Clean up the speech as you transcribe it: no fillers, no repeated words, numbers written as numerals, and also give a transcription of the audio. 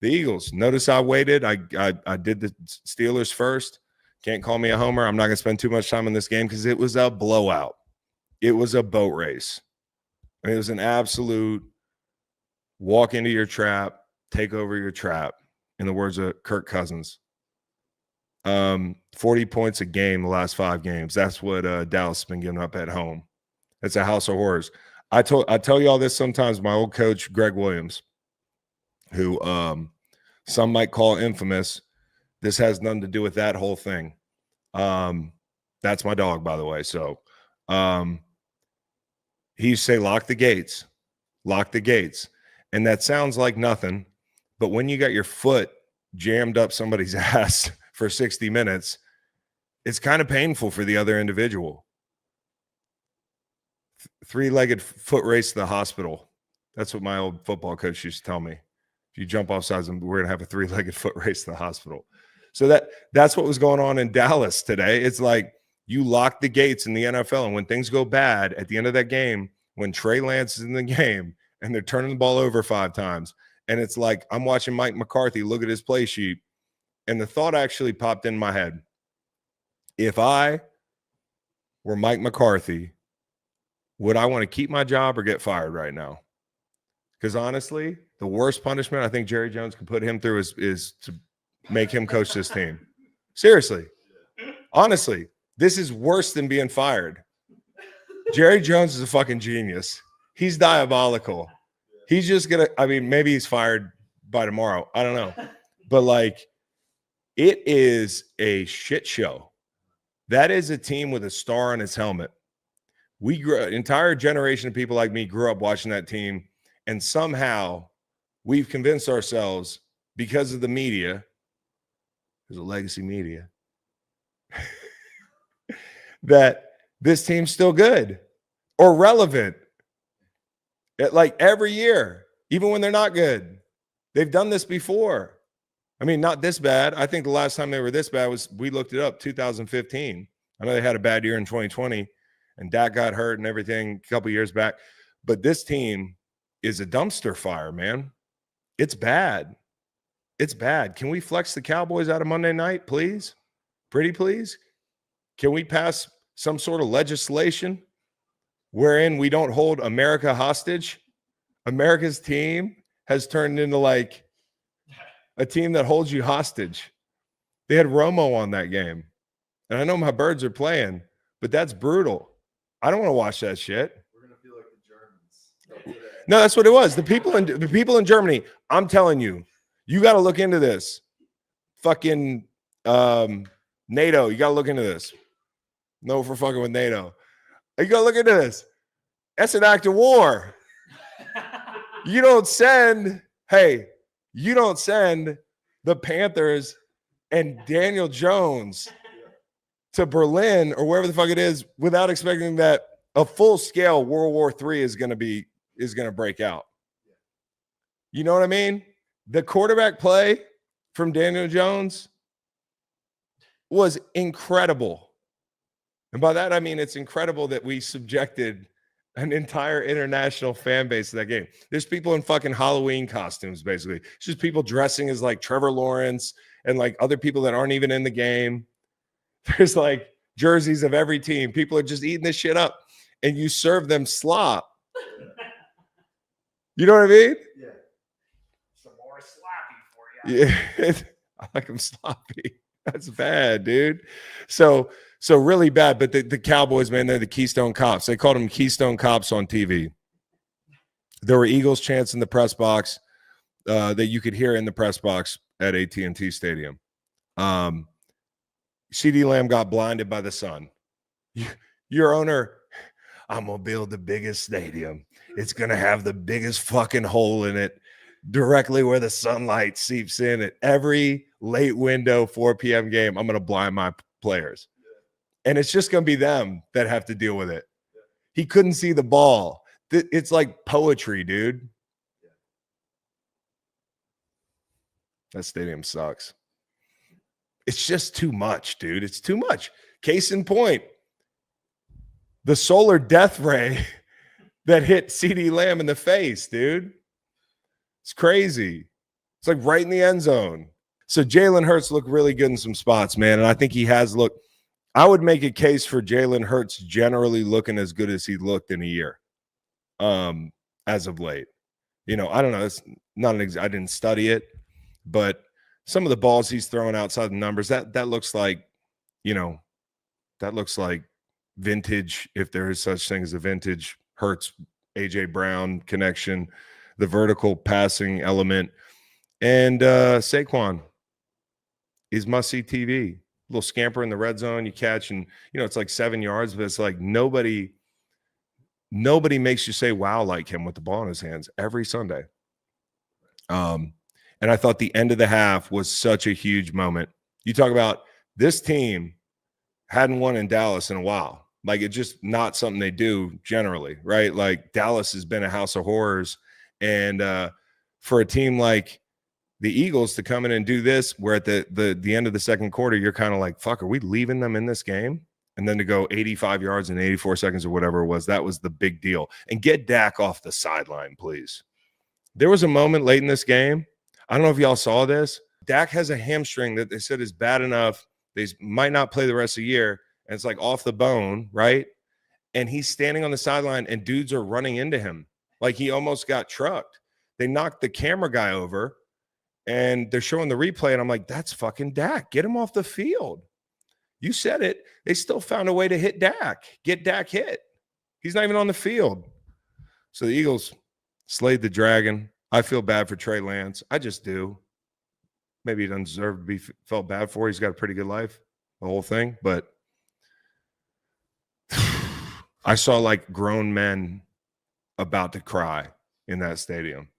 The Eagles. Notice I waited. I did the Steelers first. Can't call me a homer. I'm not going to spend too much time on this game because it was a blowout. It was a boat race. I mean, it was an absolute walk into your trap, take over your trap, in the words of Kirk Cousins. 40 points a game the last 5 games. That's what Dallas has been giving up at home. It's a house of horrors. I tell you all this sometimes. My old coach, Greg Williams, who some might call infamous. This has nothing to do with that whole thing. That's my dog, by the way. So he used to say, lock the gates. Lock the gates. And that sounds like nothing. But when you got your foot jammed up somebody's ass for 60 minutes, it's kind of painful for the other individual. 3-legged foot race to the hospital. That's what my old football coach used to tell me. If you jump off sides, we're going to have a 3-legged foot race to the hospital. So that's what was going on in Dallas today. It's like you lock the gates in the NFL, and when things go bad at the end of that game, when Trey Lance is in the game and they're turning the ball over 5 times, and it's like I'm watching Mike McCarthy look at his play sheet, and the thought actually popped in my head. If I were Mike McCarthy, would I want to keep my job or get fired right now? Because honestly, the worst punishment I think Jerry Jones could put him through is to make him coach this team. Seriously. Honestly, this is worse than being fired. Jerry Jones is a fucking genius. He's diabolical. He's just going to, I mean, maybe he's fired by tomorrow. I don't know. But like, it is a shit show. That is a team with a star on its helmet. An entire generation of people like me grew up watching that team, and somehow we've convinced ourselves because of the media, there's a legacy media, that this team's still good or relevant. Like every year, even when they're not good. They've done this before. I mean, not this bad. I think the last time they were this bad was, we looked it up, 2015. I know they had a bad year in 2020, and Dak got hurt and everything a couple years back. But this team is a dumpster fire, man. It's bad. It's bad. Can we flex the Cowboys out of Monday night, please? Pretty please? Can we pass some sort of legislation wherein we don't hold America hostage? America's team has turned into like a team that holds you hostage. They had Romo on that game. And I know my birds are playing, but that's brutal. I don't want to watch that shit. We're going to feel like the Germans. No, that's what it was. The people in Germany, I'm telling you, you got to look into this. Fucking NATO, you got to look into this. No, for fucking with NATO. You got to look into this. That's an act of war. You don't send the Panthers and Daniel Jones to Berlin or wherever the fuck it is without expecting that a full-scale World War III is going to break out. You know what I mean? The quarterback play from Daniel Jones was incredible. And by that, I mean it's incredible that we subjected an entire international fan base to that game. There's people in fucking Halloween costumes, basically. It's just people dressing as like Trevor Lawrence and like other people that aren't even in the game. There's like jerseys of every team. People are just eating this shit up, and you serve them slop. You know what I mean? Yeah. Some more sloppy for you. Yeah. I like them sloppy. That's bad, dude. So really bad. But the Cowboys, man, they're the Keystone Cops. They called them Keystone Cops on TV. There were Eagles chants in the press box that you could hear in the press box at AT&T Stadium. CeeDee Lamb got blinded by the sun. Your owner, I'm going to build the biggest stadium. It's going to have the biggest fucking hole in it directly where the sunlight seeps in at every late window 4 p.m. game. I'm going to blind my players. And it's just going to be them that have to deal with it. He couldn't see the ball. It's like poetry, dude. That stadium sucks. It's just too much, dude. It's too much. Case in point, the solar death ray that hit CeeDee Lamb in the face, dude. It's crazy. It's like right in the end zone. So Jalen Hurts looked really good in some spots, man. And I think he has looked. I would make a case for Jalen Hurts generally looking as good as he looked in a year, as of late. I don't know. It's not I didn't study it, but some of the balls he's throwing outside the numbers, that looks like, that looks like vintage, if there is such thing as a vintage Hurts, AJ Brown connection, the vertical passing element. And Saquon is must-see TV. Little scamper in the red zone, you catch, and it's like 7 yards, but it's like nobody makes you say wow like him with the ball in his hands every Sunday. And I thought the end of the half was such a huge moment. You talk about this team hadn't won in Dallas in a while. Like, it's just not something they do generally, right? Like, Dallas has been a house of horrors. And for a team like the Eagles to come in and do this, where at the end of the second quarter, you're kind of like, fuck, are we leaving them in this game? And then to go 85 yards in 84 seconds or whatever it was, that was the big deal. And get Dak off the sideline, please. There was a moment late in this game. I don't know if y'all saw this. Dak has a hamstring that they said is bad enough. They might not play the rest of the year. And it's like off the bone, right? And he's standing on the sideline and dudes are running into him. Like he almost got trucked. They knocked the camera guy over and they're showing the replay. And I'm like, that's fucking Dak. Get him off the field. You said it. They still found a way to hit Dak. Get Dak hit. He's not even on the field. So the Eagles slayed the dragon. I feel bad for Trey Lance. I just do. Maybe he doesn't deserve to be felt bad for. He's got a pretty good life, the whole thing. But I saw like grown men about to cry in that stadium.